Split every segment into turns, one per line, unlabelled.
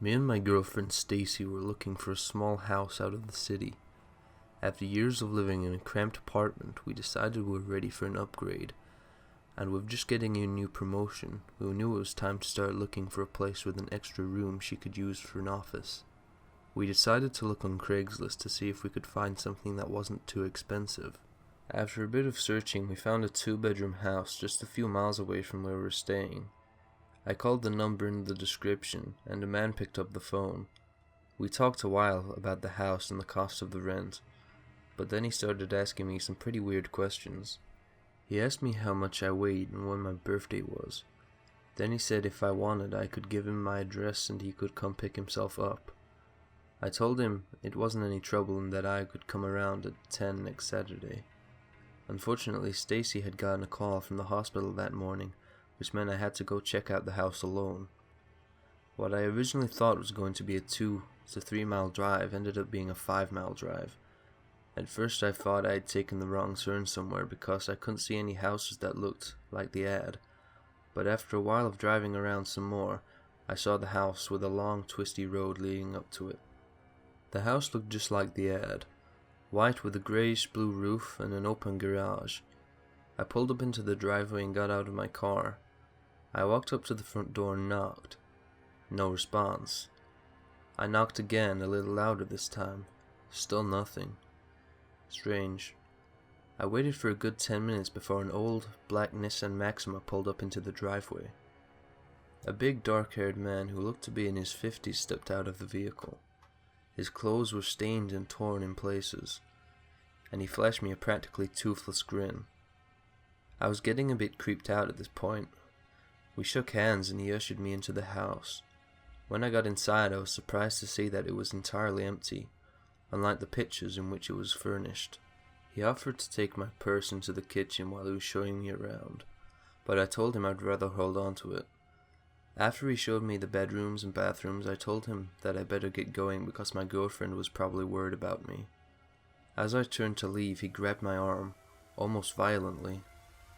Me and my girlfriend Stacy were looking for a small house out of the city. After years of living in a cramped apartment, we decided we were ready for an upgrade. And with just getting a new promotion, we knew it was time to start looking for a place with an extra room she could use for an office. We decided to look on Craigslist to see if we could find something that wasn't too expensive. After a bit of searching, we found a 2-bedroom house just a few miles away from where we were staying. I called the number in the description, and a man picked up the phone. We talked a while about the house and the cost of the rent, but then he started asking me some pretty weird questions. He asked me how much I weighed and when my birthday was. Then he said if I wanted, I could give him my address and he could come pick himself up. I told him it wasn't any trouble and that I could come around at 10 next Saturday. Unfortunately, Stacy had gotten a call from the hospital that morning, which meant I had to go check out the house alone. What I originally thought was going to be a 2 to 3 mile drive ended up being a 5-mile drive. At first I thought I had taken the wrong turn somewhere because I couldn't see any houses that looked like the ad, but after a while of driving around some more, I saw the house with a long twisty road leading up to it. The house looked just like the ad, white with a greyish-blue roof and an open garage. I pulled up into the driveway and got out of my car. I walked up to the front door and knocked. No response. I knocked again, a little louder this time. Still nothing. Strange. I waited for a good 10 minutes before an old, black Nissan Maxima pulled up into the driveway. A big, dark-haired man who looked to be in his 50s stepped out of the vehicle. His clothes were stained and torn in places, and he flashed me a practically toothless grin. I was getting a bit creeped out at this point. We shook hands and he ushered me into the house. When I got inside, I was surprised to see that it was entirely empty, unlike the pictures in which it was furnished. He offered to take my purse into the kitchen while he was showing me around, but I told him I'd rather hold on to it. After he showed me the bedrooms and bathrooms, I told him that I better get going because my girlfriend was probably worried about me. As I turned to leave, he grabbed my arm, almost violently,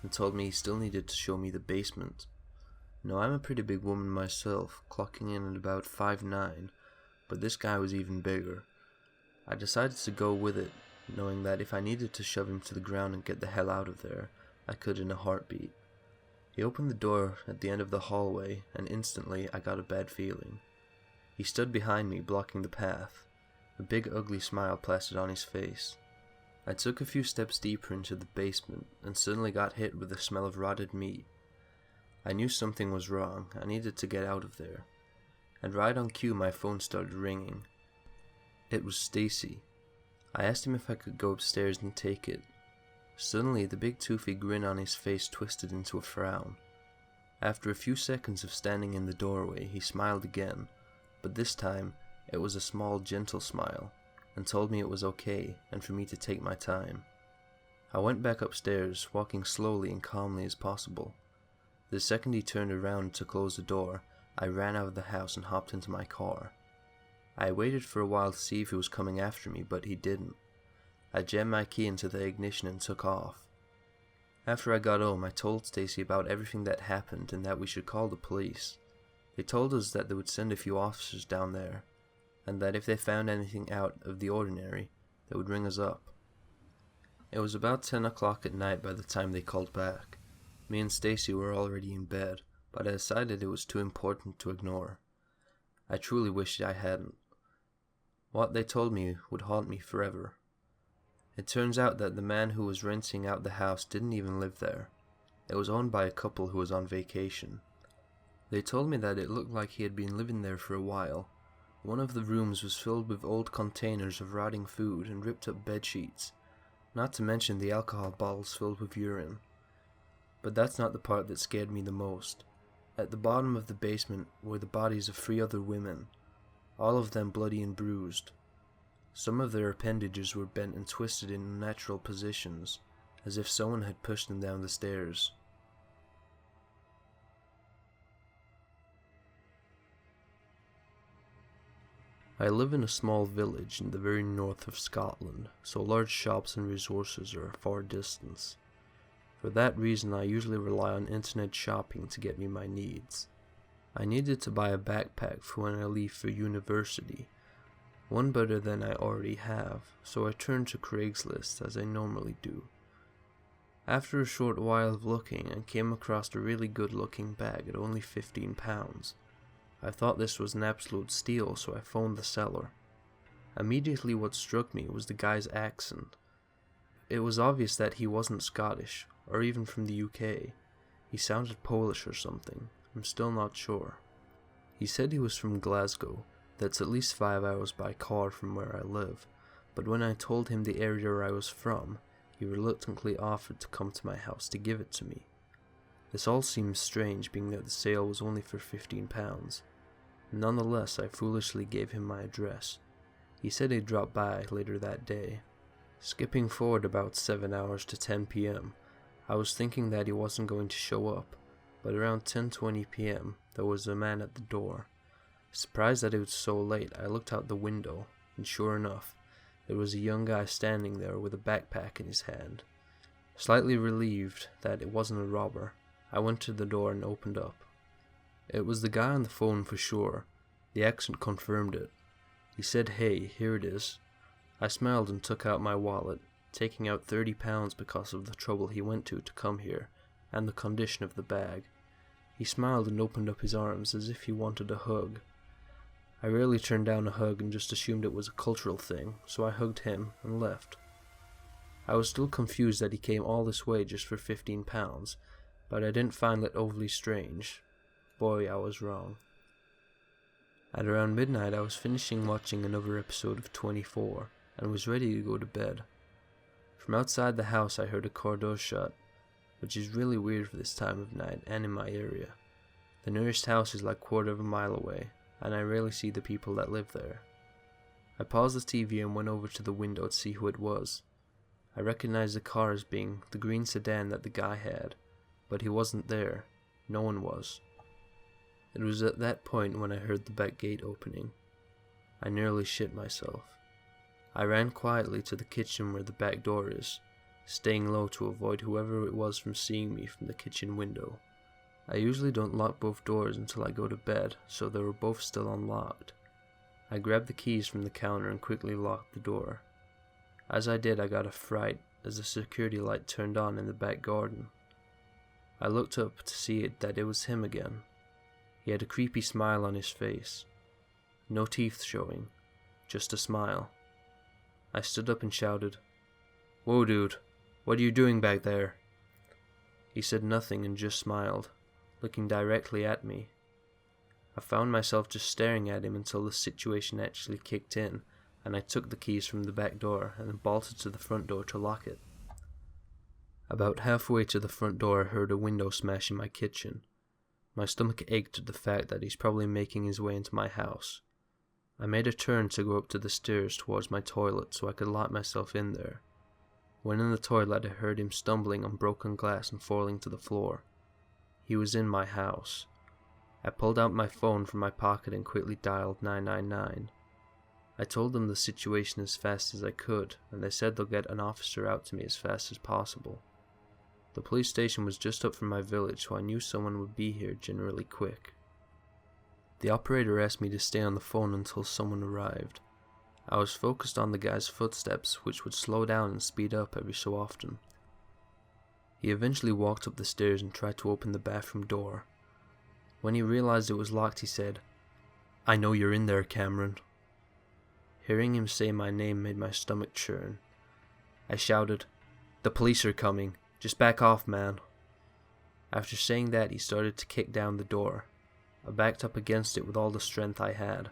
and told me he still needed to show me the basement. Now, I'm a pretty big woman myself, clocking in at about 5'9", but this guy was even bigger. I decided to go with it, knowing that if I needed to shove him to the ground and get the hell out of there, I could in a heartbeat. He opened the door at the end of the hallway, and instantly I got a bad feeling. He stood behind me, blocking the path. A big ugly smile plastered on his face. I took a few steps deeper into the basement, and suddenly got hit with the smell of rotted meat. I knew something was wrong. I needed to get out of there. And right on cue, my phone started ringing. It was Stacy. I asked him if I could go upstairs and take it. Suddenly, the big toothy grin on his face twisted into a frown. After a few seconds of standing in the doorway, he smiled again, but this time, it was a small, gentle smile, and told me it was okay, and for me to take my time. I went back upstairs, walking slowly and calmly as possible. The second he turned around to close the door, I ran out of the house and hopped into my car. I waited for a while to see if he was coming after me, but he didn't. I jammed my key into the ignition and took off. After I got home, I told Stacy about everything that happened and that we should call the police. They told us that they would send a few officers down there, and that if they found anything out of the ordinary, they would ring us up. It was about 10 o'clock at night by the time they called back. Me and Stacy were already in bed, but I decided it was too important to ignore. I truly wished I hadn't. What they told me would haunt me forever. It turns out that the man who was renting out the house didn't even live there. It was owned by a couple who was on vacation. They told me that it looked like he had been living there for a while. One of the rooms was filled with old containers of rotting food and ripped up bed sheets, not to mention the alcohol bottles filled with urine. But that's not the part that scared me the most. At the bottom of the basement were the bodies of 3 other women, all of them bloody and bruised. Some of their appendages were bent and twisted in unnatural positions, as if someone had pushed them down the stairs. I live in a small village in the very north of Scotland, so large shops and resources are a far distance. For that reason, I usually rely on internet shopping to get me my needs. I needed to buy a backpack for when I leave for university, one better than I already have, so I turned to Craigslist as I normally do. After a short while of looking, I came across a really good looking bag at only £15. I thought this was an absolute steal, so I phoned the seller. Immediately what struck me was the guy's accent. It was obvious that he wasn't Scottish, or even from the UK. He sounded Polish or something. I'm still not sure. He said he was from Glasgow. That's at least 5 hours by car from where I live, but when I told him the area I was from, he reluctantly offered to come to my house to give it to me. This all seems strange, being that the sale was only for £15. Nonetheless, I foolishly gave him my address. He said he'd drop by later that day. Skipping forward about 7 hours to 10 p.m., I was thinking that he wasn't going to show up, but around 10:20 p.m., there was a man at the door. Surprised that it was so late, I looked out the window, and sure enough, there was a young guy standing there with a backpack in his hand. Slightly relieved that it wasn't a robber, I went to the door and opened up. It was the guy on the phone for sure. The accent confirmed it. He said, "Hey, here it is." I smiled and took out my wallet, taking out £30 because of the trouble he went to come here, and the condition of the bag. He smiled and opened up his arms as if he wanted a hug. I rarely turned down a hug and just assumed it was a cultural thing, so I hugged him and left. I was still confused that he came all this way just for £15, but I didn't find it overly strange. Boy, I was wrong. At around midnight, I was finishing watching another episode of 24 and was ready to go to bed. From outside the house, I heard a car door shut, which is really weird for this time of night and in my area. The nearest house is like a quarter of a mile away, and I rarely see the people that live there. I paused the TV and went over to the window to see who it was. I recognized the car as being the green sedan that the guy had, but he wasn't there. No one was. It was at that point when I heard the back gate opening. I nearly shit myself. I ran quietly to the kitchen where the back door is, staying low to avoid whoever it was from seeing me from the kitchen window. I usually don't lock both doors until I go to bed, so they were both still unlocked. I grabbed the keys from the counter and quickly locked the door. As I did, I got a fright as the security light turned on in the back garden. I looked up to see that it was him again. He had a creepy smile on his face. No teeth showing, just a smile. I stood up and shouted, "Whoa, dude, what are you doing back there?" He said nothing and just smiled, looking directly at me. I found myself just staring at him until the situation actually kicked in, and I took the keys from the back door and bolted to the front door to lock it. About halfway to the front door, I heard a window smash in my kitchen. My stomach ached at the fact that he's probably making his way into my house. I made a turn to go up to the stairs towards my toilet so I could lock myself in there. When in the toilet, I heard him stumbling on broken glass and falling to the floor. He was in my house. I pulled out my phone from my pocket and quickly dialed 999. I told them the situation as fast as I could, and they said they'll get an officer out to me as fast as possible. The police station was just up from my village, so I knew someone would be here generally quick. The operator asked me to stay on the phone until someone arrived. I was focused on the guy's footsteps, which would slow down and speed up every so often. He eventually walked up the stairs and tried to open the bathroom door. When he realized it was locked, he said, "I know you're in there, Cameron." Hearing him say my name made my stomach churn. I shouted, "The police are coming. Just back off, man." After saying that, he started to kick down the door. I backed up against it with all the strength I had.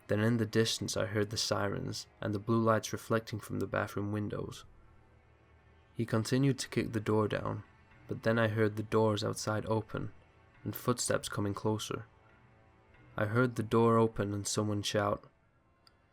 Then in the distance I heard the sirens and the blue lights reflecting from the bathroom windows. He continued to kick the door down, but then I heard the doors outside open and footsteps coming closer. I heard the door open and someone shout,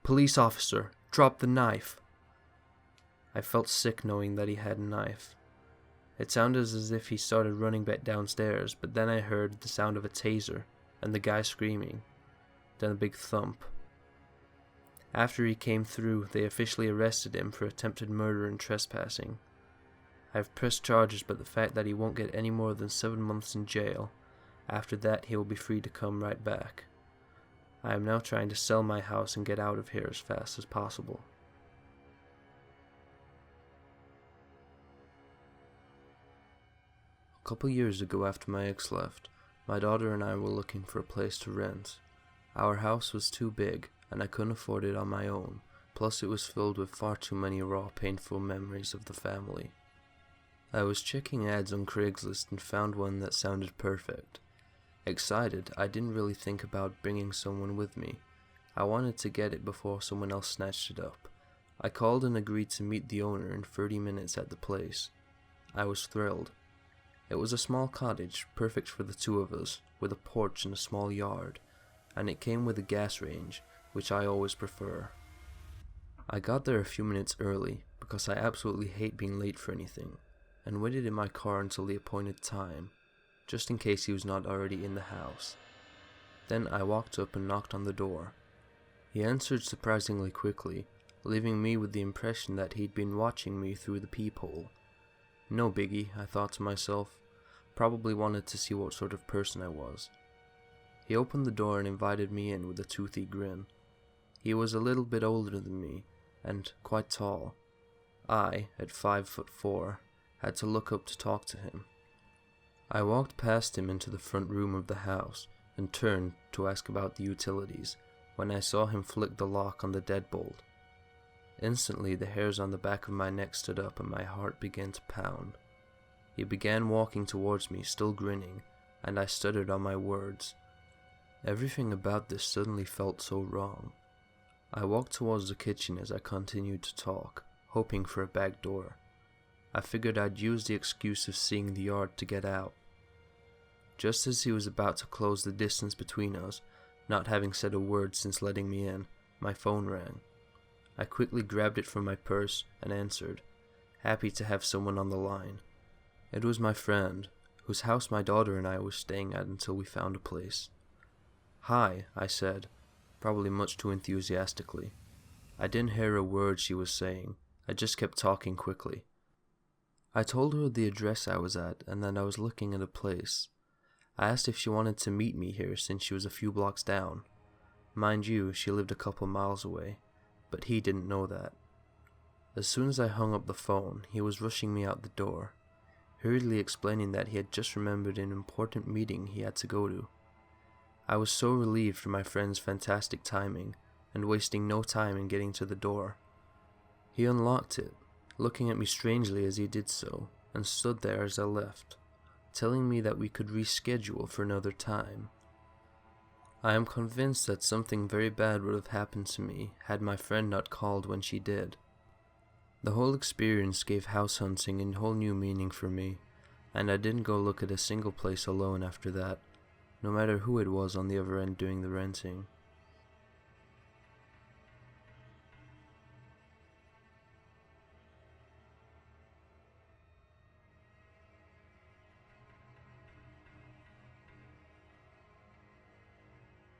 "Police officer, drop the knife." I felt sick knowing that he had a knife. It sounded as if he started running back downstairs, but then I heard the sound of a taser and the guy screaming, then a big thump. After he came through, they officially arrested him for attempted murder and trespassing. I have pressed charges, but the fact that he won't get any more than 7 months in jail, After that, he will be free to come right back. I am now trying to sell my house and get out of here as fast as possible. A couple years ago, after my ex left, my daughter and I were looking for a place to rent. Our house was too big, and I couldn't afford it on my own, plus it was filled with far too many raw, painful memories of the family. I was checking ads on Craigslist and found one that sounded perfect. Excited, I didn't really think about bringing someone with me. I wanted to get it before someone else snatched it up. I called and agreed to meet the owner in 30 minutes at the place. I was thrilled. It was a small cottage, perfect for the two of us, with a porch and a small yard, and it came with a gas range, which I always prefer. I got there a few minutes early, because I absolutely hate being late for anything, and waited in my car until the appointed time, just in case he was not already in the house. Then I walked up and knocked on the door. He answered surprisingly quickly, leaving me with the impression that he'd been watching me through the peephole. No biggie, I thought to myself. Probably wanted to see what sort of person I was. He opened the door and invited me in with a toothy grin. He was a little bit older than me, and quite tall. I, at 5'4", had to look up to talk to him. I walked past him into the front room of the house, and turned to ask about the utilities, when I saw him flick the lock on the deadbolt. Instantly the hairs on the back of my neck stood up and my heart began to pound. He began walking towards me, still grinning, and I stuttered on my words. Everything about this suddenly felt so wrong. I walked towards the kitchen as I continued to talk, hoping for a back door. I figured I'd use the excuse of seeing the yard to get out. Just as he was about to close the distance between us, not having said a word since letting me in, my phone rang. I quickly grabbed it from my purse and answered, happy to have someone on the line. It was my friend, whose house my daughter and I were staying at until we found a place. "Hi," I said, probably much too enthusiastically. I didn't hear a word she was saying, I just kept talking quickly. I told her the address I was at and that I was looking at a place. I asked if she wanted to meet me here since she was a few blocks down. Mind you, she lived a couple miles away, but he didn't know that. As soon as I hung up the phone, he was rushing me out the door, hurriedly explaining that he had just remembered an important meeting he had to go to. I was so relieved for my friend's fantastic timing, and wasting no time in getting to the door. He unlocked it, looking at me strangely as he did so, and stood there as I left, telling me that we could reschedule for another time. I am convinced that something very bad would have happened to me had my friend not called when she did. The whole experience gave house hunting a whole new meaning for me, and I didn't go look at a single place alone after that, no matter who it was on the other end doing the renting.